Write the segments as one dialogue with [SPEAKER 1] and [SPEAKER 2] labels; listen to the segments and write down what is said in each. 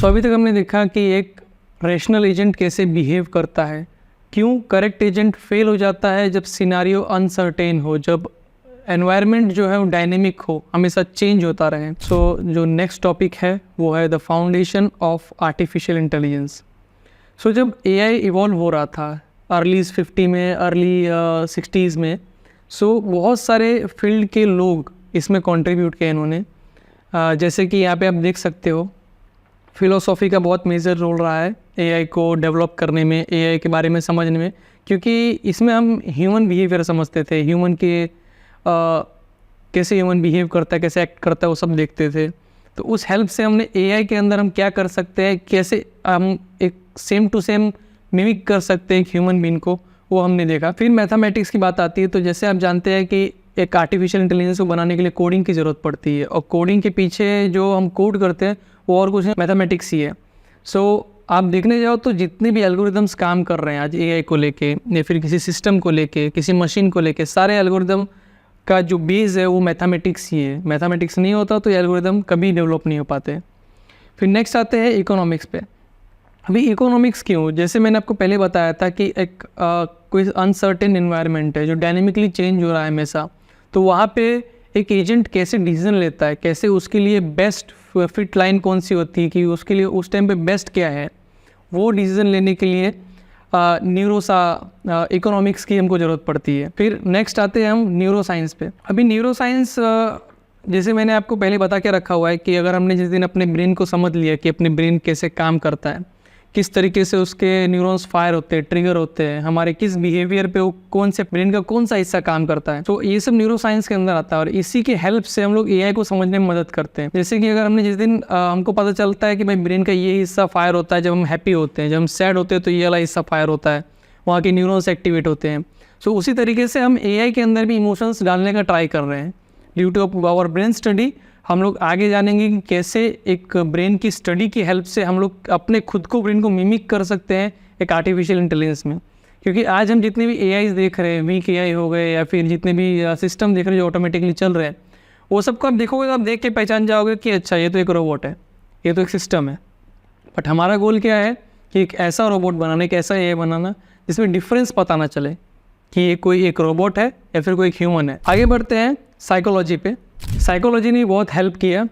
[SPEAKER 1] अभी तक हमने देखा कि एक रैशनल एजेंट कैसे बिहेव करता है, क्यों करेक्ट एजेंट फेल हो जाता है जब सिनारियो अनसर्टेन हो, जब एनवायरनमेंट जो है वो डायनेमिक हो, हमेशा चेंज होता रहे। जो नेक्स्ट टॉपिक है वो है the foundation of artificial intelligence. जब एआई इवॉल्व हो रहा था अर्ली 50 में, अर्ली 60s में, बहुत सारे फील्ड के लोग इसमें कंट्रीब्यूट किए इन्होंने। जैसे कि यहाँ पे आप देख सकते हो फिलोसॉफी का बहुत मेजर रोल रहा है एआई को डेवलप करने में, एआई के बारे में समझने में, क्योंकि इसमें हम ह्यूमन बिहेवियर समझते थे, ह्यूमन के कैसे ह्यूमन बिहेव करता है, कैसे एक्ट करता है, वो सब देखते थे। तो उस हेल्प से हमने एआई के अंदर हम क्या कर सकते हैं, कैसे हम एक सेम टू सेम मिमिक कर सकते हैं एक ह्यूमन बीइंग को, वो हमने देखा। फिर मैथमेटिक्स की बात आती है, तो जैसे आप जानते हैं कि एक आर्टिफिशियल इंटेलिजेंस को बनाने के लिए कोडिंग की ज़रूरत पड़ती है, और कोडिंग के पीछे जो हम कोड करते हैं वो और कुछ नहीं, मैथमेटिक्स ही है। आप देखने जाओ तो जितने भी एल्गोरिदम्स काम कर रहे हैं आज एआई को लेके, या फिर किसी सिस्टम को लेके, किसी मशीन को लेके, सारे एल्गोरिदम का जो बेस है वो मैथमेटिक्स ही है। मैथमेटिक्स नहीं होता तो एल्गोरिदम कभी डेवलप नहीं हो पाते। फिर नेक्स्ट आते हैं इकोनॉमिक्स पे। अभी इकोनॉमिक्स क्यों, जैसे मैंने आपको पहले बताया था कि एक कोई अनसर्टेन इन्वायरमेंट है जो डायनेमिकली चेंज हो रहा है हमेशा, तो वहाँ पे एक एजेंट कैसे डिसीजन लेता है, कैसे उसके लिए बेस्ट फिट लाइन कौन सी होती है, कि उसके लिए उस टाइम पे बेस्ट क्या है, वो डिसीजन लेने के लिए इकोनॉमिक्स की हमको ज़रूरत पड़ती है। फिर नेक्स्ट आते हैं हम न्यूरो साइंस पे। अभी न्यूरो साइंस जैसे मैंने आपको पहले बता के रखा हुआ है कि अगर हमने जिस दिन अपने ब्रेन को समझ लिया कि अपने ब्रेन कैसे काम करता है, किस तरीके से उसके न्यूरॉन्स फायर होते हैं, ट्रिगर होते हैं, हमारे किस बिहेवियर पे वो कौन से ब्रेन का कौन सा हिस्सा काम करता है, तो ये सब न्यूरो साइंस के अंदर आता है। और इसी की हेल्प से हम लोग एआई को समझने में मदद करते हैं। जैसे कि अगर हमने जिस दिन हमको पता चलता है कि भाई ब्रेन का ये हिस्सा फायर होता है जब हम हैप्पी होते हैं, जब हम सैड होते हैं तो ये वाला हिस्सा फायर होता है, वहाँ के न्यूरॉन्स एक्टिवेट होते हैं। उसी तरीके से हम एआई के अंदर भी इमोशंस डालने का ट्राई कर रहे हैं। Due to our brain study हम लोग आगे जानेंगे कि कैसे एक ब्रेन की स्टडी की हेल्प से हम लोग अपने खुद को, ब्रेन को मिमिक कर सकते हैं एक आर्टिफिशियल इंटेलिजेंस में। क्योंकि आज हम जितने भी एआई देख रहे हैं, वीक एआई हो गए या फिर जितने भी सिस्टम देख रहे हैं जो ऑटोमेटिकली चल रहे हैं, वो सबको आप देखोगे तो आप देख के पहचान जाओगे कि अच्छा ये तो एक रोबोट है, ये तो एक सिस्टम है। बट हमारा गोल क्या है कि एक ऐसा रोबोट बनाना, एक ऐसा एआई बनाना जिसमें डिफरेंस पता ना चले कि ये कोई एक रोबोट है या फिर कोई एक ह्यूमन है। आगे बढ़ते हैं साइकोलॉजी पे। साइकोलॉजी ने बहुत हेल्प किया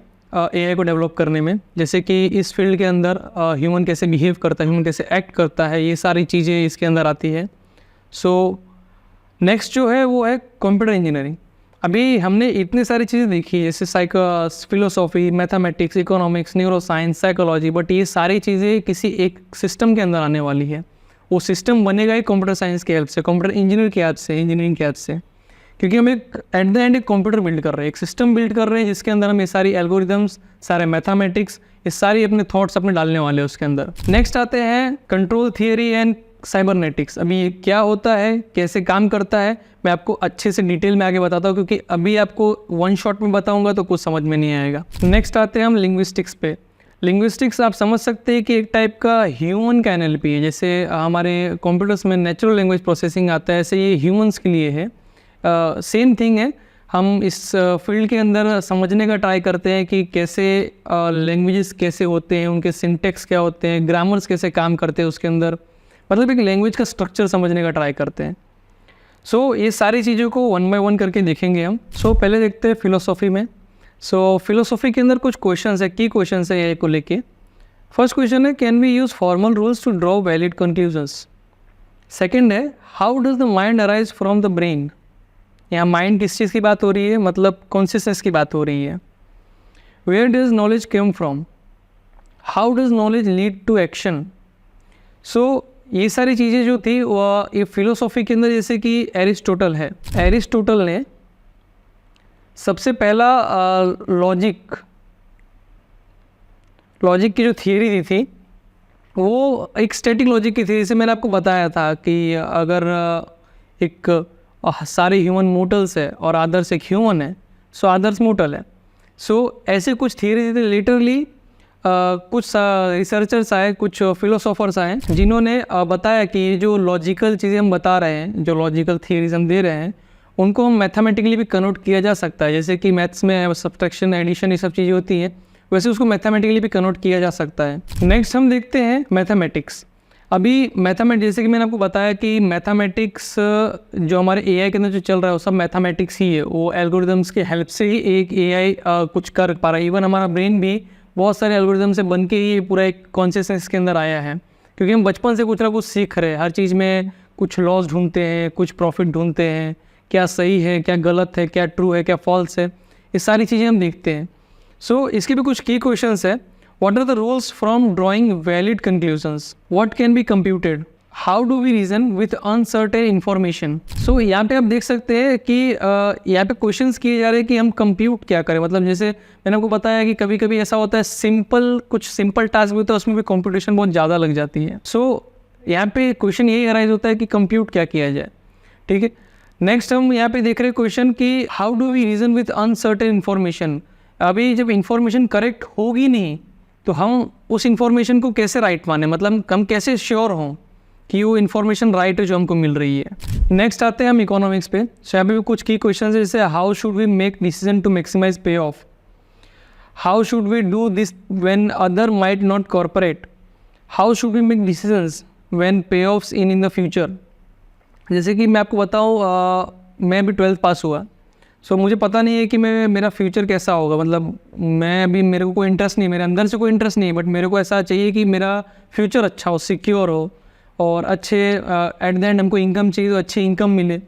[SPEAKER 1] एआई को डेवलप करने में। जैसे कि इस फील्ड के अंदर ह्यूमन कैसे बिहेव करता है, ह्यूमन कैसे एक्ट करता है, ये सारी चीज़ें इसके अंदर आती है। नेक्स्ट जो है वो है कंप्यूटर इंजीनियरिंग। अभी हमने इतनी सारी चीज़ें देखी जैसे philosophy, mathematics, economics, neuro science, psychology, but ये सारी चीज़ें किसी एक सिस्टम के अंदर आने वाली है। वो सिस्टम बनेगा ही कंप्यूटर साइंस की हेल्प से, कंप्यूटर इंजीनियर की हेल्प से, इंजीनियरिंग की हेल्प से। क्योंकि हम एक एट द एंड एक कंप्यूटर बिल्ड कर रहे हैं, एक सिस्टम बिल्ड कर रहे हैं जिसके अंदर हम ये सारी एल्गोरिदम्स, सारे मैथमेटिक्स, ये सारी अपने थॉट्स अपने डालने वाले हैं उसके अंदर। नेक्स्ट आते हैं कंट्रोल थियरी एंड साइबरनेटिक्स। अभी ये क्या होता है, कैसे काम करता है, मैं आपको अच्छे से डिटेल में आगे बताता हूँ, क्योंकि अभी आपको वन शॉट में बताऊँगा तो कुछ समझ में नहीं आएगा। नेक्स्ट आते हैं हम लिंग्विस्टिक्स पे। लिंग्विस्टिक्स आप समझ सकते हैं कि एक टाइप का ह्यूमन का एनएलपी है। जैसे हमारे कंप्यूटर्स में नेचुरल लैंग्वेज प्रोसेसिंग आता है, ऐसे ये ह्यूमंस के लिए है। सेम थिंग है। हम इस फील्ड के अंदर समझने का ट्राई करते हैं कि कैसे लैंग्वेजेस कैसे होते हैं, उनके सिंटेक्स क्या होते हैं, ग्रामर्स कैसे काम करते हैं उसके अंदर, मतलब एक लैंग्वेज का स्ट्रक्चर समझने का ट्राई करते हैं। ये सारी चीज़ों को वन बाय वन करके देखेंगे हम। पहले देखते हैं फिलोसॉफी में। फिलोसॉफी के अंदर कुछ क्वेश्चंस है, की क्वेश्चंस है एआई को लेके। फर्स्ट क्वेश्चन है, can we use formal rules to draw valid conclusions. Second है, how does the mind arise from the brain. यहाँ माइंड किस चीज़ की बात हो रही है, मतलब कॉन्शियसनेस की बात हो रही है। Where does knowledge come from, how does knowledge lead to action. ये सारी चीज़ें जो थी वो ये फिलोसॉफी के अंदर, जैसे कि एरिस्टोटल है, एरिस्टोटल ने सबसे पहला लॉजिक की जो थियरी दी थी वो एक स्टैटिक लॉजिक की थी। जैसे मैंने आपको बताया था कि अगर एक सारे ह्यूमन मोटल्स है और आदर्श एक ह्यूमन है, आदर्श मोटल है। ऐसे कुछ थियरी दी थी। लिटरली कुछ रिसर्चर्स आए, कुछ फिलोसोफर्स आए जिन्होंने बताया कि ये जो लॉजिकल चीज़ें हम बता रहे हैं, जो लॉजिकल थियरीज हम दे रहे हैं, उनको हम मैथमेटिकली भी कन्वर्ट किया जा सकता है। जैसे कि मैथ्स में सब्ट्रैक्शन, एडिशन, ये सब चीज़ें होती हैं, वैसे उसको मैथमेटिकली भी कन्वर्ट किया जा सकता है। नेक्स्ट हम देखते हैं मैथमेटिक्स। अभी मैथमेटिक्स, जैसे कि मैंने आपको बताया कि मैथमेटिक्स जो हमारे एआई के अंदर जो चल रहा है वो सब मैथमेटिक्स ही है। वो एल्गोरिदम्स की हेल्प से ही एक एआई कुछ कर पा रहा है। इवन हमारा ब्रेन भी बहुत सारे एल्गोरिदम से बन के ही पूरा एक कॉन्शियसनेस के अंदर आया है, क्योंकि हम बचपन से कुछ ना कुछ सीख रहे हैं। हर चीज़ में कुछ लॉस ढूंढते हैं, कुछ प्रॉफिट ढूंढते हैं, क्या सही है, क्या गलत है, क्या ट्रू है, क्या फॉल्स है, ये सारी चीज़ें हम देखते हैं। सो इसके भी कुछ की क्वेश्चंस है। What are the rules from drawing valid conclusions? What can be computed? How do we reason with uncertain information? So यहाँ पे आप देख सकते हैं कि यहाँ पे क्वेश्चंस किए जा रहे हैं कि हम कंप्यूट क्या करें। मतलब जैसे मैंने आपको बताया कि कभी कभी ऐसा होता है, कुछ सिंपल टास्क भी होता है, उसमें भी कंप्यूटेशन बहुत ज़्यादा लग जाती है। सो यहाँ पे क्वेश्चन यही अराइज होता है कि कंप्यूट क्या किया जाए। ठीक है, नेक्स्ट हम यहाँ पे देख रहे हैं क्वेश्चन कि how do we reason with uncertain information? अभी जब इन्फॉर्मेशन करेक्ट होगी नहीं तो हम उस इन्फॉर्मेशन को कैसे राइट माने, मतलब हम कैसे श्योर हों कि वो इन्फॉर्मेशन राइट है जो हमको मिल रही है। नेक्स्ट आते हैं हम इकोनॉमिक्स पे। सो यहाँ पे भी कुछ की क्वेश्चन है, जैसे how should we make decision to maximize payoff? How should we do this when other might not cooperate? How should we make decisions when payoffs in the future? जैसे कि मैं आपको बताऊँ, मैं अभी 12th पास हुआ, सो मुझे पता नहीं है कि मेरा फ्यूचर कैसा होगा। मतलब मैं अभी, मेरे को कोई इंटरेस्ट नहीं, मेरे अंदर से कोई इंटरेस्ट नहीं, बट मेरे को ऐसा चाहिए कि मेरा फ्यूचर अच्छा हो, सिक्योर हो, और अच्छे एट द एंड हमको इनकम चाहिए तो अच्छी इनकम मिले।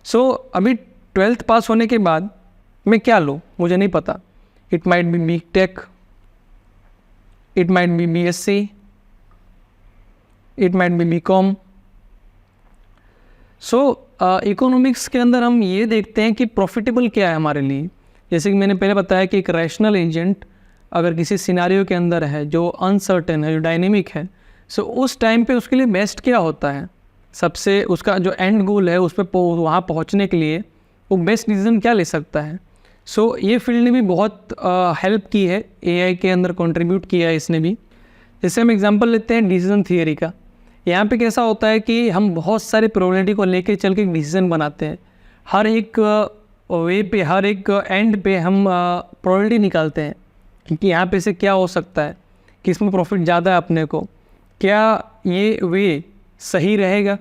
[SPEAKER 1] सो अभी 12th पास होने के बाद मैं क्या लूँ मुझे नहीं पता। It might be B tech, it might be BSc, it might be BCom। So economics के अंदर हम ये देखते हैं कि प्रॉफिटेबल क्या है हमारे लिए। जैसे कि मैंने पहले बताया कि एक रैशनल एजेंट अगर किसी सिनारियो के अंदर है जो अनसर्टेन है, जो डायनेमिक है, सो उस टाइम पे उसके लिए बेस्ट क्या होता है, सबसे उसका जो एंड गोल है उस पर वहाँ पहुँचने के लिए वो बेस्ट डिसीजन क्या ले सकता है। सो ये फील्ड ने भी बहुत हेल्प की है, एआई के अंदर कंट्रीब्यूट किया है इसने भी। जैसे हम एग्जांपल लेते हैं डिसीजन थियरी का। यहाँ पे कैसा होता है कि हम बहुत सारे प्रोबेबिलिटी को लेके चल के एक डिसीजन बनाते हैं। हर एक वे पे, हर एक एंड पे हम प्रोबेबिलिटी निकालते हैं कि यहाँ पे से क्या हो सकता है, किसमें प्रॉफिट ज़्यादा है अपने को, क्या ये वे सही रहेगा।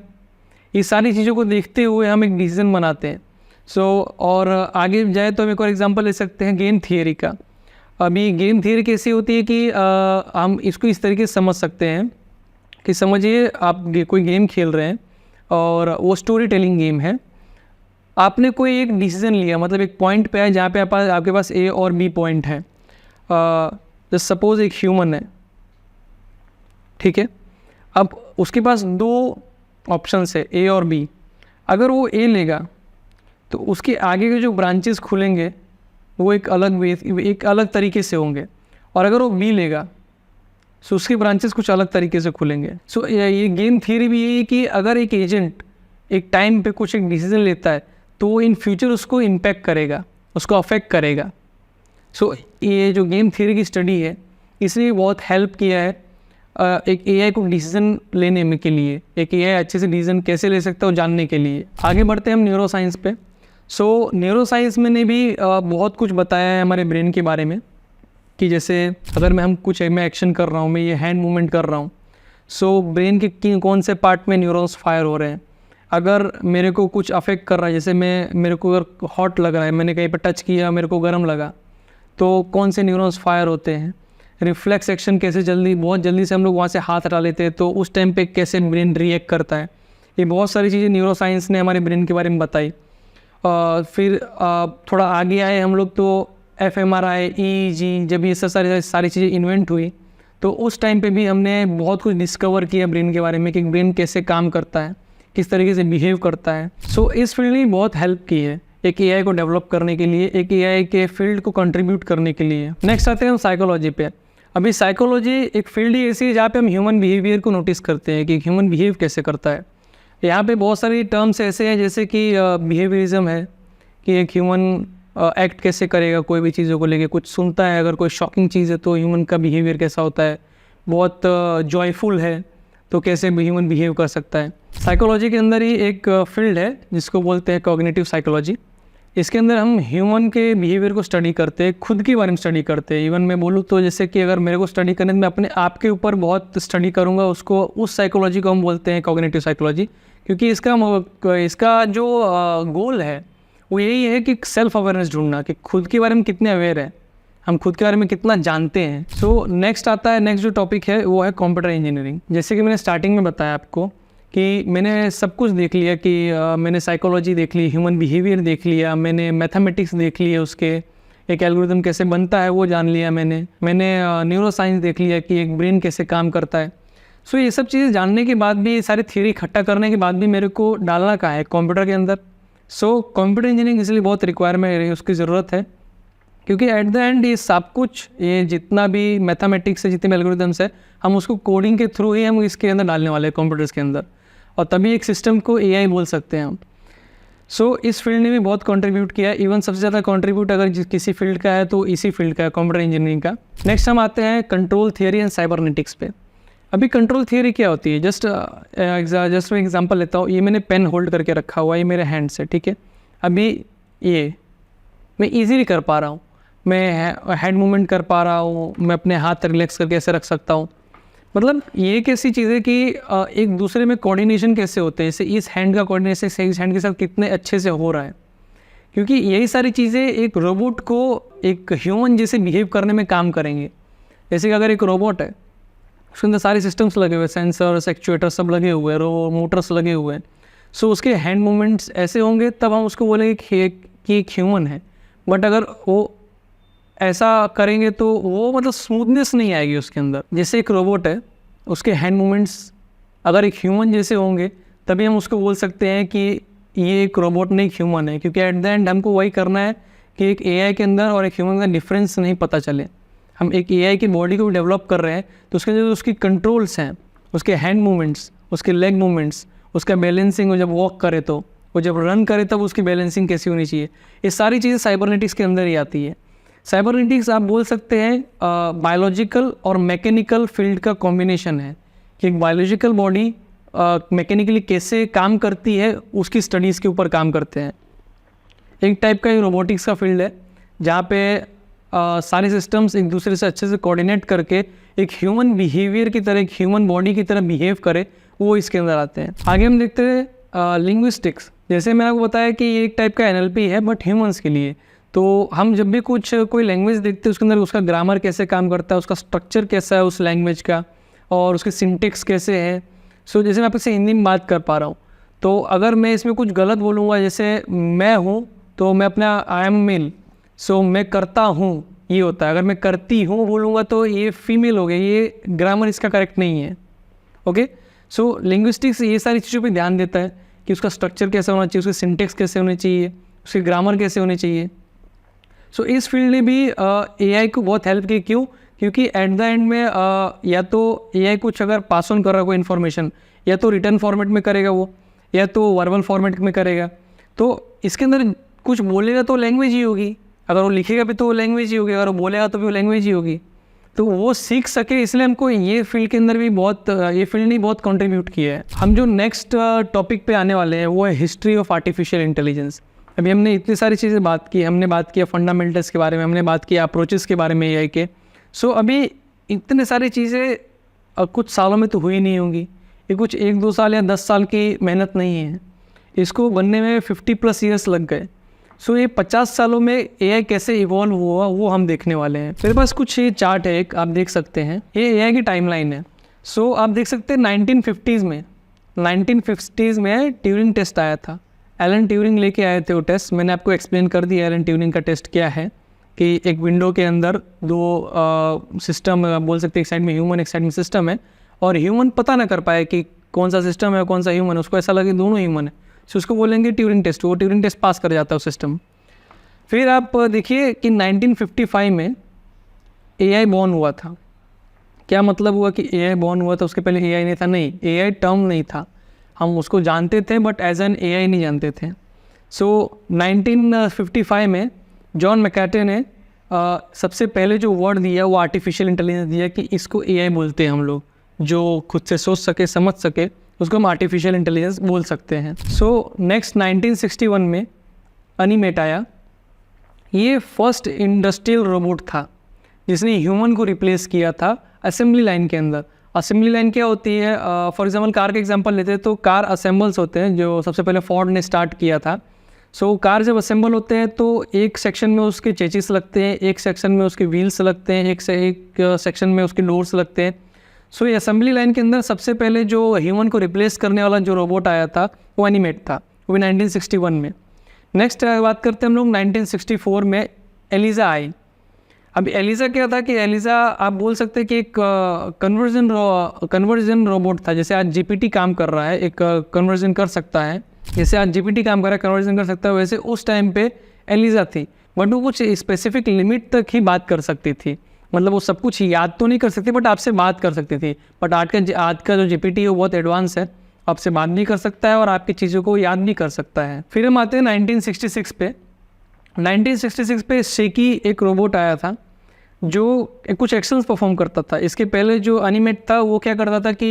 [SPEAKER 1] ये सारी चीज़ों को देखते हुए हम एक डिसीजन बनाते हैं। सो और आगे जाए तो हम एक और एग्जांपल ले सकते हैं गेम थियरी का। अभी गेम थियरी कैसी होती है कि हम इसको इस तरीके से समझ सकते हैं कि समझिए आप कोई गेम खेल रहे हैं और वो स्टोरी टेलिंग गेम है। आपने कोई एक डिसीजन लिया, मतलब एक पॉइंट पे है जहाँ पे आपके पास A और B पॉइंट है। जस्ट सपोज एक ह्यूमन है, ठीक है। अब उसके पास 2 ऑप्शंस है, A और B। अगर वो A लेगा तो उसके आगे के जो ब्रांचेस खुलेंगे वो एक अलग तरीके से होंगे, और अगर वो B लेगा सो उसके ब्रांचेस कुछ अलग तरीके से खुलेंगे। सो ये गेम थियरी भी यही है कि अगर एक एजेंट एक टाइम पे कुछ एक डिसीजन लेता है तो वो इन फ्यूचर उसको इम्पैक्ट करेगा, उसको अफेक्ट करेगा। सो ये जो गेम थियरी की स्टडी है इसने बहुत हेल्प किया है एक एआई को डिसीजन लेने में के लिए, एक एआई अच्छे से डिसीजन कैसे ले सकता है वो जानने के लिए। आगे बढ़ते हैं हम न्यूरो साइंस पे। सो न्यूरो साइंस में ने भी बहुत कुछ बताया है हमारे ब्रेन के बारे में, कि जैसे अगर मैं एक्शन कर रहा हूँ, मैं ये हैंड मूवमेंट कर रहा हूँ, सो ब्रेन के कौन से पार्ट में न्यूरॉन्स फायर हो रहे हैं। अगर मेरे को कुछ अफेक्ट कर रहा है, जैसे मेरे को अगर हॉट लग रहा है, मैंने कहीं पर टच किया, मेरे को गर्म लगा, तो कौन से न्यूरॉन्स फायर होते हैं। रिफ्लेक्स एक्शन कैसे बहुत जल्दी से हम लोग वहाँ से हाथ हटा लेते हैं, तो उस टाइम पे कैसे ब्रेन रिएक्ट करता है। ये बहुत सारी चीज़ें न्यूरो साइंस ने हमारे ब्रेन के बारे में बताई। फिर थोड़ा आगे आए हम लोग तो fMRI, EEG, जब ये सारी चीज़ें इन्वेंट हुई तो उस टाइम पे भी हमने बहुत कुछ डिस्कवर किया ब्रेन के बारे में कि ब्रेन कैसे काम करता है, किस तरीके से बिहेव करता है। सो इस फील्ड ने बहुत हेल्प की है एक एआई को डेवलप करने के लिए, एक एआई के फील्ड को कंट्रीब्यूट करने के लिए। नेक्स्ट आते हैं हम साइकोलॉजी पे। अभी साइकोलॉजी एक फील्ड ही ऐसी है जहाँ पे हम ह्यूमन बिहेवियर को नोटिस करते हैं कि ह्यूमन बिहेव कैसे करता है। यहाँ पे बहुत सारी टर्म्स ऐसे हैं जैसे कि बिहेवियरिज्म है कि एक ह्यूमन एक्ट कैसे करेगा कोई भी चीज़ों को लेके, कुछ सुनता है, अगर कोई शॉकिंग चीज़ है तो ह्यूमन का बिहेवियर कैसा होता है, बहुत जॉयफुल है तो कैसे ह्यूमन बिहेव कर सकता है। साइकोलॉजी के अंदर ही एक फील्ड है जिसको बोलते हैं कॉग्निटिव साइकोलॉजी। इसके अंदर हम ह्यूमन के बिहेवियर को स्टडी करते हैं, खुद के बारे में स्टडी करते हैं। इवन मैं बोलूँ तो जैसे कि अगर मेरे को स्टडी करने में अपने आप के ऊपर बहुत स्टडी करूँगा, उसको उस साइकोलॉजी को हम बोलते हैं कॉग्निटिव साइकोलॉजी। क्योंकि इसका जो गोल है वो यही है कि सेल्फ अवेयरनेस ढूंढना, कि खुद के बारे में कितने अवेयर है, हम खुद के बारे में कितना जानते हैं। सो नेक्स्ट जो टॉपिक है वो है कंप्यूटर इंजीनियरिंग। जैसे कि मैंने स्टार्टिंग में बताया आपको कि मैंने सब कुछ देख लिया, कि मैंने साइकोलॉजी देख ली, ह्यूमन बिहेवियर देख लिया, मैंने मैथमेटिक्स देख लिया, उसके एक एल्गोरिथम कैसे बनता है वो जान लिया, मैंने न्यूरो साइंस देख लिया कि एक ब्रेन कैसे काम करता है। सो ये सब चीज़ें जानने के बाद भी, सारी थ्योरी इकट्ठा करने के बाद भी मेरे को डालना कहाँ है, कंप्यूटर के अंदर। सो कंप्यूटर इंजीनियरिंग इसलिए बहुत रिक्वायरमेंट है, उसकी ज़रूरत है, क्योंकि एट द एंड ये सब कुछ, ये जितना भी मैथमेटिक्स है, जितने भी एल्गोरिथम्स है, हम उसको कोडिंग के थ्रू ही हम इसके अंदर डालने वाले हैं कंप्यूटर्स के अंदर, और तभी एक सिस्टम को एआई बोल सकते हैं हम। सो इस फील्ड ने भी बहुत कंट्रीब्यूट किया है। इवन सबसे ज़्यादा कंट्रीब्यूट अगर किसी फील्ड का है तो इसी फील्ड का है, कंप्यूटर इंजीनियरिंग का। नेक्स्ट हम आते हैं कंट्रोल थियरी एंड साइबरनेटिक्स पे। अभी कंट्रोल थियरी क्या होती है, जस्ट मैं एग्जांपल लेता हूँ। ये मैंने पेन होल्ड करके रखा हुआ है, ये मेरे हैंड से, ठीक है। अभी ये मैं ईजीली कर पा रहा हूँ, मैं हेड मूवमेंट कर पा रहा हूँ, मैं अपने हाथ रिलैक्स करके ऐसे रख सकता हूँ। मतलब ये कैसी चीज़ है कि एक दूसरे में कोऑर्डिनेशन कैसे होते हैं, जैसे इस हैंड का कोऑर्डिनेशन इस हैंड के साथ कितने अच्छे से हो रहा है, क्योंकि यही सारी चीज़ें एक रोबोट को एक ह्यूमन जैसे बिहेव करने में काम करेंगे। जैसे कि अगर एक रोबोट है, उसके अंदर सारे सिस्टम्स लगे हुए, सेंसर्स, एक्चुएटर सब लगे हुए हैं, मोटर्स लगे हुए हैं। सो उसके हैंड मूवमेंट्स ऐसे होंगे तब हम उसको बोलेंगे कि एक ह्यूमन है। बट अगर वो ऐसा करेंगे तो वो मतलब स्मूथनेस नहीं आएगी उसके अंदर। जैसे एक रोबोट है, उसके हैंड मूवमेंट्स अगर एक ह्यूमन जैसे होंगे तभी हम उसको बोल सकते हैं कि ये एक रोबोट नहीं, एक ह्यूमन है। क्योंकि एट द एंड हमको वही करना है कि एक एआई के अंदर और एक ह्यूमन का डिफरेंस नहीं पता चले। हम एक एआई की बॉडी को डेवलप कर रहे हैं तो उसके अंदर उसकी कंट्रोल्स हैं, उसके हैंड मूवमेंट्स, उसके लेग मूवमेंट्स, उसका बैलेंसिंग, वो जब वॉक करे तो, वो जब रन करे तब उसकी बैलेंसिंग कैसी होनी चाहिए, ये सारी चीज़ें साइबरनेटिक्स के अंदर ही आती है। साइबरनेटिक्स आप बोल सकते हैं बायोलॉजिकल और मैकेनिकल फील्ड का कॉम्बिनेशन है, कि एक बायोलॉजिकल बॉडी मैकेनिकली कैसे काम करती है उसकी स्टडीज़ के ऊपर काम करते हैं। एक टाइप का ये रोबोटिक्स का फील्ड है जहाँ पे सारे सिस्टम्स एक दूसरे से अच्छे से कोऑर्डिनेट करके एक ह्यूमन बिहेवियर की तरह, एक ह्यूमन बॉडी की तरह बिहेव करे, वो इसके अंदर आते हैं। आगे हम देखते हैं लिंग्विस्टिक्स। जैसे मैंने आपको बताया कि ये एक टाइप का एनएलपी है बट ह्यूमंस के लिए। तो हम जब भी कोई लैंग्वेज देखते हैं उसके अंदर उसका ग्रामर कैसे काम करता है, उसका स्ट्रक्चर कैसा है उस लैंग्वेज का, और उसके सिंटेक्स कैसे है। सो जैसे मैं आपसे हिंदी में बात कर पा रहा हूँ, तो अगर मैं इसमें कुछ गलत बोलूँगा, जैसे मैं हूँ तो मैं अपना आई एम मेल, सो मैं करता हूँ ये होता है। अगर मैं करती हूँ बोलूँगा तो ये फीमेल हो गया, ये ग्रामर इसका करेक्ट नहीं है। ओके, सो लिंग्विस्टिक्स ये सारी चीज़ों पे ध्यान देता है कि उसका स्ट्रक्चर कैसा होना चाहिए, उसके सिंटेक्स कैसे होने चाहिए, उसके ग्रामर कैसे होने चाहिए। सो इस फील्ड ने भी एआई को बहुत हेल्प की। क्यों? क्योंकि एट द एंड में या तो एआई कुछ अगर पास ऑन कर रहा है कोई इन्फॉर्मेशन, या तो रिटर्न फॉर्मेट में करेगा वो, या तो वर्बल फॉर्मेट में करेगा। तो इसके अंदर कुछ बोलेगा तो लैंग्वेज ही होगी, अगर वो लिखेगा भी तो वो लैंग्वेज ही होगी, अगर वो बोलेगा तो भी वो लैंग्वेज ही होगी। तो वो सीख सके, इसलिए हमको ये फील्ड के अंदर भी ये फील्ड ने बहुत कंट्रीब्यूट किया है। हम जो नेक्स्ट टॉपिक पे आने वाले हैं वो है हिस्ट्री ऑफ आर्टिफिशियल इंटेलिजेंस। अभी हमने इतनी सारी चीज़ें बात की, हमने बात किया फंडामेंटल्स के बारे में, हमने बात किया अप्रोचेस के बारे में एआई के। सो अभी इतने सारी चीज़ें कुछ सालों में तो हुई नहीं होंगी, ये कुछ 1-2 साल या 10 साल की मेहनत नहीं है, इसको बनने में 50+ ईयर्स लग गए। सो ये 50 सालों में एआई कैसे इवॉल्व हुआ वो हम देखने वाले हैं। मेरे पास कुछ ये चार्ट है, एक आप देख सकते हैं, ये एआई की टाइमलाइन है। सो आप देख सकते हैं 1950s में ट्यूरिंग टेस्ट आया था, एलन ट्यूरिंग लेके आए थे वो टेस्ट। मैंने आपको एक्सप्लेन कर दिया एलन ट्यूरिंग का टेस्ट क्या है, कि एक विंडो के अंदर 2 सिस्टम बोल सकते हैं, एक साइड में ह्यूमन एक साइड में सिस्टम है, और ह्यूमन पता ना कर पाए कि कौन सा सिस्टम है कौन सा ह्यूमन है, उसको ऐसा लगे दोनों ह्यूमन है, सो उसको बोलेंगे ट्यूरिंग टेस्ट। वो ट्यूरिंग टेस्ट पास कर जाता है वो सिस्टम। फिर आप देखिए कि 1955 में एआई बॉर्न हुआ था। क्या मतलब हुआ कि एआई बॉर्न हुआ था? उसके पहले एआई नहीं था? नहीं, एआई टर्म नहीं था, हम उसको जानते थे बट एज एन एआई नहीं जानते थे। सो 1955 में जॉन मैकार्टे ने सबसे पहले जो वर्ड दिया वो आर्टिफिशियल इंटेलिजेंस दिया, कि इसको एआई बोलते हैं हम लोग, जो खुद से सोच सके, समझ सके, उसको हम आर्टिफिशियल इंटेलिजेंस बोल सकते हैं। सो नेक्स्ट 1961 में एनीमेट आया। ये फर्स्ट इंडस्ट्रियल रोबोट था जिसने ह्यूमन को रिप्लेस किया था असेंबली लाइन के अंदर। असेंबली लाइन क्या होती है? फॉर एग्जांपल कार का एग्जांपल लेते हैं तो कार असेंबल्स होते हैं जो सबसे पहले फोर्ड ने स्टार्ट किया था। सो कार जब असेंबल होते हैं तो एक सेक्शन में उसके चेचिस लगते हैं, एक सेक्शन में उसके व्हील्स लगते हैं, एक सेक्शन में उसके डोर्स लगते हैं। सो ये असेंबली लाइन के अंदर सबसे पहले जो ह्यूमन को रिप्लेस करने वाला जो रोबोट आया था वो एनीमेट था, वो भी 1961 में। नेक्स्ट बात करते हैं हम लोग 1964 में एलिज़ा आई। अब एलिज़ा क्या था कि एलिज़ा आप बोल सकते हैं कि एक कन्वर्जन रोबोट था। जैसे आज जीपीटी काम कर रहा है, एक कन्वर्जन कर सकता है, जैसे आज जीपीटी काम कर रहा है, कन्वर्जन कर सकता है, वैसे उस टाइम पे एलिज़ा थी। बट वो कुछ स्पेसिफिक लिमिट तक ही बात कर सकती थी। मतलब वो सब कुछ याद तो नहीं कर सकती बट आपसे बात कर सकती थी। बट आज का जो जीपीटी है वो बहुत एडवांस है, आपसे बात भी कर सकता है और आपकी चीज़ों को याद भी कर सकता है। फिर हम आते हैं 1966 पे। 1966 पे शेकी एक रोबोट आया था जो कुछ एक्शंस परफॉर्म करता था। इसके पहले जो एनीमेट था वो क्या करता था कि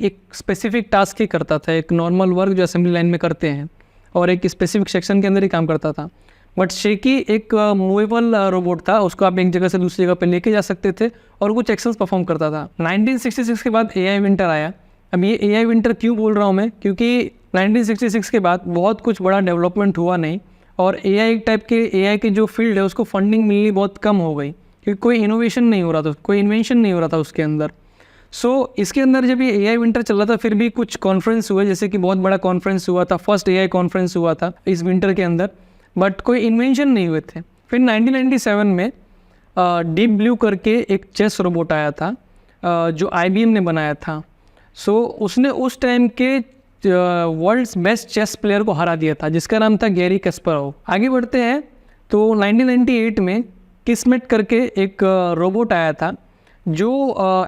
[SPEAKER 1] एक स्पेसिफिक टास्क ही करता था, एक नॉर्मल वर्क जो असेंबली लाइन में करते हैं, और एक स्पेसिफिक सेक्शन के अंदर ही काम करता था। बट शेकी एक मूवेबल रोबोट था, उसको आप एक जगह से दूसरी जगह पे लेके जा सकते थे और कुछ एक्शंस परफॉर्म करता था। 1966 के बाद एआई विंटर आया। अब ये एआई विंटर क्यों बोल रहा हूँ मैं? क्योंकि 1966 के बाद बहुत कुछ बड़ा डेवलपमेंट हुआ नहीं, और एआई के जो फील्ड है उसको फंडिंग मिलनी बहुत कम हो गई, क्योंकि कोई इनोवेशन नहीं हो रहा था, कोई इन्वेंशन नहीं हो रहा था उसके अंदर। सो इसके अंदर जब ये एआई विंटर चल रहा था फिर भी कुछ कॉन्फ्रेंस हुए, जैसे कि बहुत बड़ा कॉन्फ्रेंस हुआ था, फर्स्ट एआई कॉन्फ्रेंस हुआ था इस विंटर के अंदर, बट कोई इन्वेंशन नहीं हुए थे। फिर 1997 में डीप ब्लू करके एक चेस रोबोट आया था जो आईबीएम ने बनाया था। सो उसने उस टाइम के वर्ल्ड्स बेस्ट चेस प्लेयर को हरा दिया था, जिसका नाम था गैरी कैस्परोव। आगे बढ़ते हैं तो 1998 में किस्मेट करके एक रोबोट आया था जो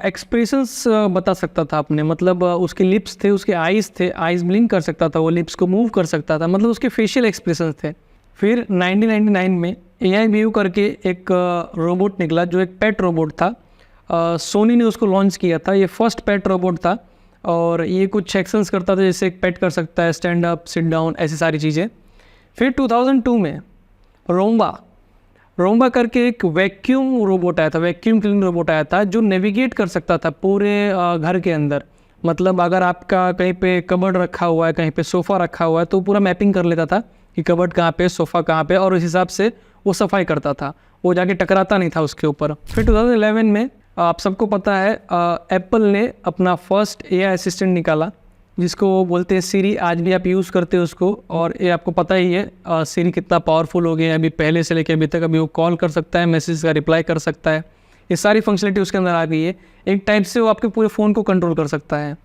[SPEAKER 1] एक्सप्रेशंस बता सकता था अपने, मतलब उसके लिप्स थे, उसके आइज़ थे, आइज़ ब्लिंक कर सकता था, वो लिप्स को मूव कर सकता था, मतलब उसके फेशियल एक्सप्रेशंस थे। फिर 1999 में AIBU करके एक रोबोट निकला जो एक पेट रोबोट था। सोनी ने उसको लॉन्च किया था। ये फर्स्ट पेट रोबोट था और ये कुछ एक्शंस करता था, जैसे एक पेट कर सकता है, स्टैंड अप, सिट डाउन, ऐसी सारी चीज़ें। फिर 2002 में रोम्बा करके एक वैक्यूम रोबोट आया था, वैक्यूम क्लीन रोबोट आया था जो नेविगेट कर सकता था पूरे घर के अंदर। मतलब अगर आपका कहीं पे कबर्ड रखा हुआ है, कहीं पे सोफ़ा रखा हुआ है, तो पूरा मैपिंग कर लेता था कि कबर्ड कहाँ पे, सोफ़ा कहाँ पे, और उस हिसाब से वो सफाई करता था, वो जाके टकराता नहीं था उसके ऊपर। फिर 2011 में आप सबको पता है एप्पल ने अपना फर्स्ट AI असिस्टेंट निकाला जिसको वो बोलते हैं सीरी। आज भी आप यूज़ करते हो उसको, और ये आपको पता ही है सीरी कितना पावरफुल हो गया है अभी, पहले से लेकर अभी तक। अभी वो कॉल कर सकता है, मैसेज का रिप्लाई कर सकता है, ये सारी फंक्शनलिटी उसके अंदर आ गई है। एक टाइप से वो आपके पूरे फ़ोन को कंट्रोल कर सकता है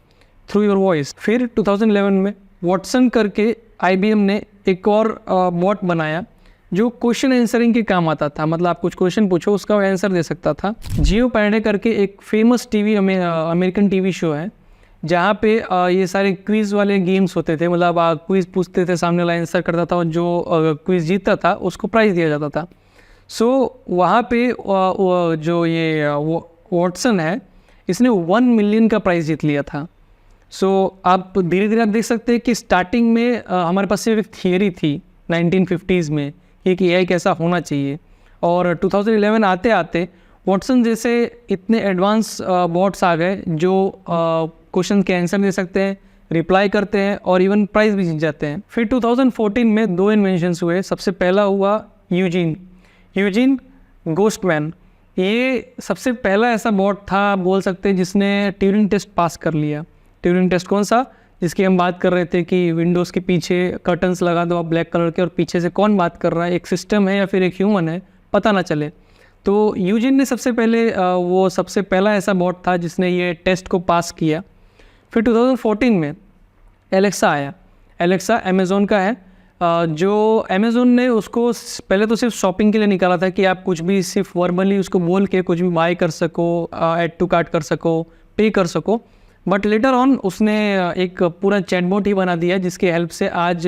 [SPEAKER 1] थ्रू योर वॉइस। फिर 2011 में वॉटसन करके IBM ने एक और बॉट बनाया जो क्वेश्चन आंसरिंग के काम आता था। मतलब आप कुछ क्वेश्चन पूछो, उसका वो आंसर दे सकता था। जियोपार्डी करके एक फेमस अमेरिकन टीवी शो है जहाँ पे ये सारे क्विज़ वाले गेम्स होते थे। मतलब आप क्विज़ पूछते थे, सामने वाला आंसर करता था, और जो क्विज़ जीतता था उसको प्राइज़ दिया जाता था। सो वहाँ पे जो ये वॉटसन है, इसने 1 मिलियन का प्राइज़ जीत लिया था। सो आप धीरे धीरे आप देख सकते हैं कि स्टार्टिंग में हमारे पास सिर्फ एक थियरी थी 1950s में कि AI कैसा होना चाहिए, और 2011 आते आते वॉटसन जैसे इतने एडवांस बॉट्स आ गए जो क्वेश्चन के आंसर दे सकते हैं, रिप्लाई करते हैं, और इवन प्राइज़ भी जीत जाते हैं। फिर 2014 में 2 इन्वेंशंस हुए। सबसे पहला हुआ यूजीन गोस्टमैन। ये सबसे पहला ऐसा बॉट था, बोल सकते हैं, जिसने ट्यूरिंग टेस्ट पास कर लिया। ट्यूरिंग टेस्ट कौन सा? जिसकी हम बात कर रहे थे कि विंडोज़ के पीछे कर्टन्स लगा दो आप ब्लैक कलर के, और पीछे से कौन बात कर रहा है, एक सिस्टम है या फिर एक ह्यूमन है, पता ना चले। तो यूजिन ने सबसे पहला ऐसा बॉट था जिसने ये टेस्ट को पास किया। फिर 2014 में एलेक्सा आया। एलेक्सा अमेज़ोन का है, जो अमेज़ोन ने उसको पहले तो सिर्फ शॉपिंग के लिए निकाला था कि आप कुछ भी सिर्फ वर्बली उसको बोल के कुछ भी बाय कर सको, ऐड टू कार्ट कर सको, पे कर सको। बट लेटर ऑन उसने एक पूरा चैटबॉट ही बना दिया जिसके हेल्प से आज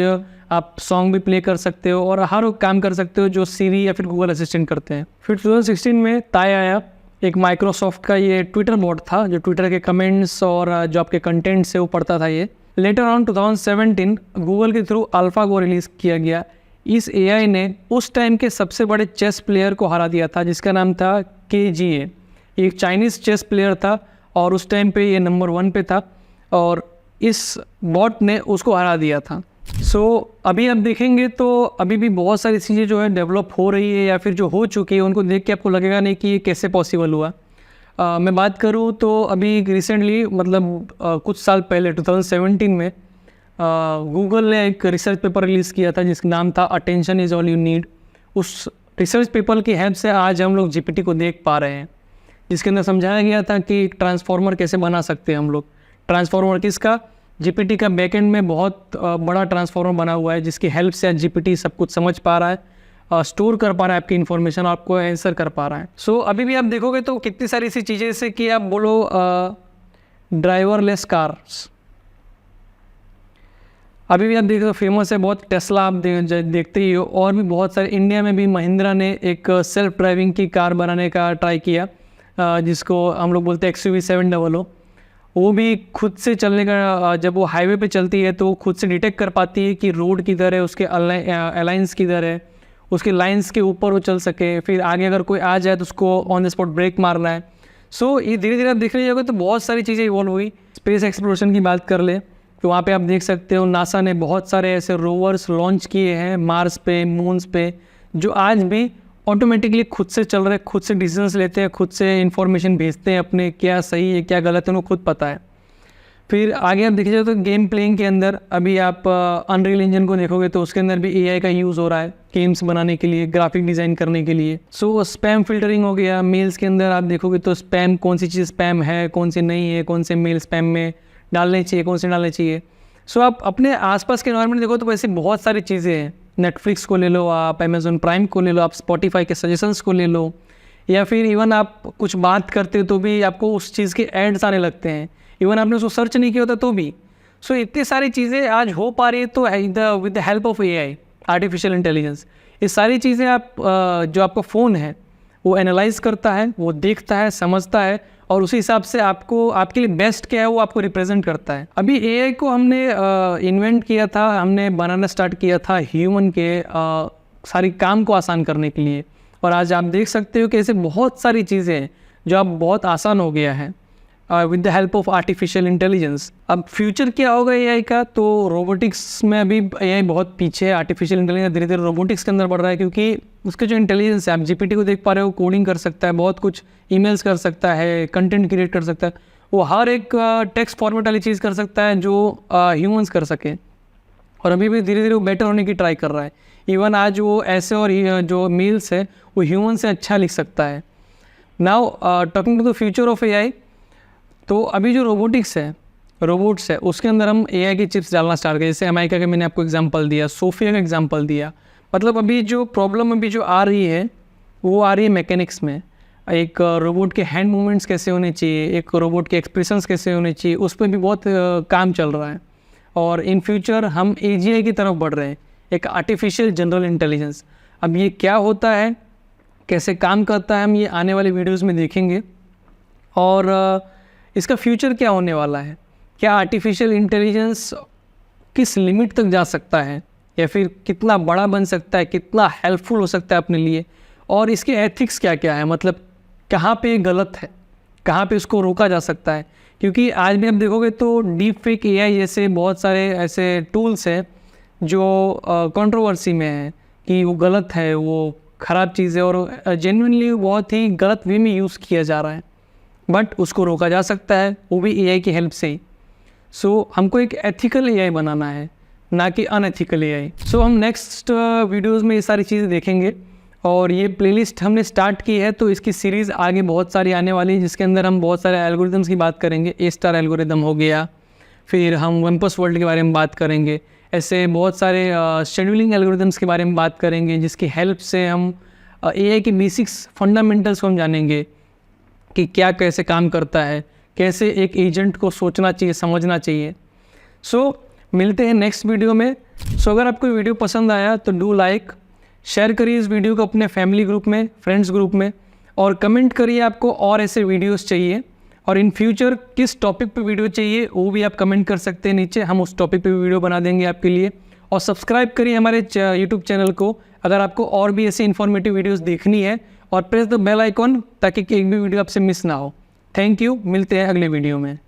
[SPEAKER 1] आप सॉन्ग भी प्ले कर सकते हो और हर काम कर सकते हो जो सीरी या फिर गूगल असिस्टेंट करते हैं। फिर 2016 में ताय आया, एक माइक्रोसॉफ्ट का ये ट्विटर बॉट था जो ट्विटर के कमेंट्स और जो आपके कंटेंट से वो पढ़ता था। ये लेटर ऑन 2017 गूगल के थ्रू अल्फागो रिलीज़ किया गया। इस एआई ने उस टाइम के सबसे बड़े चेस प्लेयर को हरा दिया था जिसका नाम था KGA। एक चाइनीज़ चेस प्लेयर था और उस टाइम पे ये नंबर 1 पे था और इस बॉट ने उसको हरा दिया था। अभी आप देखेंगे तो अभी भी बहुत सारी चीज़ें जो है डेवलप हो रही है या फिर जो हो चुकी है उनको देख के आपको लगेगा नहीं कि ये कैसे पॉसिबल हुआ। मैं बात करूँ तो अभी रिसेंटली मतलब कुछ साल पहले 2017 में गूगल ने एक रिसर्च पेपर रिलीज़ किया था जिसका नाम था attention is all you need. उस रिसर्च पेपर की हेल्प से आज हम लोग GPT को देख पा रहे हैं, जिसके अंदर समझाया गया था कि ट्रांसफार्मर कैसे बना सकते हैं हम लोग। ट्रांसफार्मर किसका? GPT का बैकएंड में बहुत बड़ा ट्रांसफार्मर बना हुआ है जिसकी हेल्प से GPT सब कुछ समझ पा रहा है, स्टोर कर पा रहा है आपकी इन्फॉर्मेशन, आपको आंसर कर पा रहा है। अभी भी आप देखोगे तो कितनी सारी ऐसी चीज़ें जैसे कि आप बोलो ड्राइवरलेस कार्स, अभी भी आप देखो फेमस है बहुत। टेस्ला आप देखते ही हो, और भी बहुत सारे। इंडिया में भी महिंद्रा ने एक सेल्फ ड्राइविंग की कार बनाने का ट्राई किया जिसको हम लोग बोलते हैं XUV 700। वो भी खुद से चलने का, जब वो हाईवे पे चलती है तो वो खुद से डिटेक्ट कर पाती है कि रोड किधर है, उसके अलाइंस किधर है, उसके लाइंस के ऊपर वो चल सके। फिर आगे अगर कोई आ जाए तो उसको ऑन द स्पॉट ब्रेक मारना है। ये धीरे धीरे आप देख रहे होगे तो बहुत सारी चीज़ें इवॉल्व हुई। स्पेस एक्सप्लोरेशन की बात कर ले तो वहाँ पे आप देख सकते हो नासा ने बहुत सारे ऐसे रोवर्स लॉन्च किए हैं मार्स पे, मून्स पे, जो आज भी ऑटोमेटिकली खुद से चल रहे, खुद से डिसीजंस लेते हैं, खुद से इन्फॉर्मेशन भेजते हैं अपने, क्या सही है क्या गलत है उनको खुद पता है। फिर आगे आप देखिए तो गेम प्लेइंग के अंदर अभी आप अनरियल इंजन को देखोगे तो उसके अंदर भी AI का यूज़ हो रहा है गेम्स बनाने के लिए, ग्राफिक डिज़ाइन करने के लिए। स्पैम फिल्टरिंग हो गया। मेल्स के अंदर आप देखोगे तो स्पैम, कौन सी चीज़ स्पैम है, कौन सी नहीं है, कौन से मेल स्पैम में डालने चाहिए, कौन से डालने चाहिए। आप अपने आसपास के एनवायरनमेंट देखो तो वैसे बहुत सारी चीज़ें हैं। नेटफ्लिक्स को ले लो, आप अमेज़न प्राइम को ले लो, आप स्पॉटिफाई के सजेशंस को ले लो, या फिर इवन आप कुछ बात करते हो तो भी आपको उस चीज़ के एड्स आने लगते हैं, इवन आपने उसको सर्च नहीं किया होता तो भी। इतनी सारी चीज़ें आज हो पा रही है तो with the help of AI, artificial intelligence. ये सारी चीज़ें आप जो आपका फ़ोन है वो एनालाइज करता है, वो देखता है, समझता है और उसी हिसाब से आपको, आपके लिए बेस्ट क्या है वो आपको रिप्रेजेंट करता है। अभी AI को हमने इन्वेंट किया था, हमने बनाना स्टार्ट किया था ह्यूमन के सारी काम को आसान करने के लिए, और आज आप देख सकते हो कि ऐसे बहुत सारी चीज़ें हैं जो अब बहुत आसान हो गया है with the help of artificial intelligence. अब फ्यूचर क्या होगा AI का? तो रोबोटिक्स में अभी AI बहुत पीछे है। आर्टिफिशियल इंटेलिजेंस धीरे धीरे रोबोटिक्स के अंदर बढ़ रहा है क्योंकि उसके जो इंटेलिजेंस है, आप GPT को देख पा रहे हो, कोडिंग कर सकता है, बहुत कुछ ईमेल्स कर सकता है, कंटेंट क्रिएट कर सकता है, वो हर एक टेक्स्ट फॉर्मेट वाली चीज़ कर सकता है जो ह्यूमंस कर सके, और अभी भी धीरे धीरे वो बेटर होने की ट्राई कर रहा है। इवन आज वो ऐसे और जो मेल्स है वो ह्यूमन से अच्छा लिख सकता है। Now talking to the future of AI, तो अभी जो रोबोटिक्स है, रोबोट्स है, उसके अंदर हम AI की चिप्स डालना स्टार्ट करें। जैसे अमेरिका का मैंने आपको एग्जांपल दिया, सोफिया का एग्जांपल दिया। मतलब अभी जो प्रॉब्लम अभी जो आ रही है वो आ रही है मैकेनिक्स में। एक रोबोट के हैंड मूवमेंट्स कैसे होने चाहिए, एक रोबोट के एक्सप्रेशंस कैसे होने चाहिए, उस पर भी बहुत काम चल रहा है। और इन फ्यूचर हम AGI की तरफ बढ़ रहे हैं, एक आर्टिफिशियल जनरल इंटेलिजेंस। अब ये क्या होता है, कैसे काम करता है, हम ये आने वाले वीडियोज़ में देखेंगे। और इसका फ्यूचर क्या होने वाला है, क्या आर्टिफिशियल इंटेलिजेंस किस लिमिट तक जा सकता है, या फिर कितना बड़ा बन सकता है, कितना हेल्पफुल हो सकता है अपने लिए, और इसके एथिक्स क्या क्या है, मतलब कहाँ पे गलत है, कहाँ पे उसको रोका जा सकता है। क्योंकि आज भी आप देखोगे तो डीप फेक AI जैसे बहुत सारे ऐसे टूल्स हैं जो कंट्रोवर्सी में है कि वो गलत है, वो ख़राब चीज़ है, और जेन्युइनली बहुत ही गलत वे में यूज़ किया जा रहा है, बट उसको रोका जा सकता है, वो भी AI की हेल्प से ही। हमको एक एथिकल AI बनाना है, ना कि अनएथिकल AI। हम नेक्स्ट वीडियोज़ में ये सारी चीज़ें देखेंगे। और ये प्लेलिस्ट हमने स्टार्ट की है तो इसकी सीरीज़ आगे बहुत सारी आने वाली है, जिसके अंदर हम बहुत सारे एल्गोरिदम्स की बात करेंगे। A* एल्गोरिदम हो गया, फिर हम वनपस वर्ल्ड के बारे में बात करेंगे, ऐसे बहुत सारे शेड्यूलिंग एल्गोरिदम्स के बारे में बात करेंगे, जिसकी हेल्प से हम AI के बेसिक्स फंडामेंटल्स को हम जानेंगे कि क्या कैसे काम करता है, कैसे एक एजेंट को सोचना चाहिए, समझना चाहिए। मिलते हैं नेक्स्ट वीडियो में। अगर आपको वीडियो पसंद आया तो डू लाइक, शेयर करिए इस वीडियो को अपने फैमिली ग्रुप में, फ्रेंड्स ग्रुप में, और कमेंट करिए आपको और ऐसे वीडियोस चाहिए, और इन फ्यूचर किस टॉपिक पे वीडियो चाहिए वो भी आप कमेंट कर सकते हैं नीचे, हम उस टॉपिक पे वीडियो बना देंगे आपके लिए। और सब्सक्राइब करिए हमारे यूट्यूब चैनल को अगर आपको और भी ऐसी इन्फॉर्मेटिव वीडियोस देखनी है, और प्रेस द बेल आइकॉन ताकि एक भी वीडियो आपसे मिस ना हो। थैंक यू, मिलते हैं अगले वीडियो में।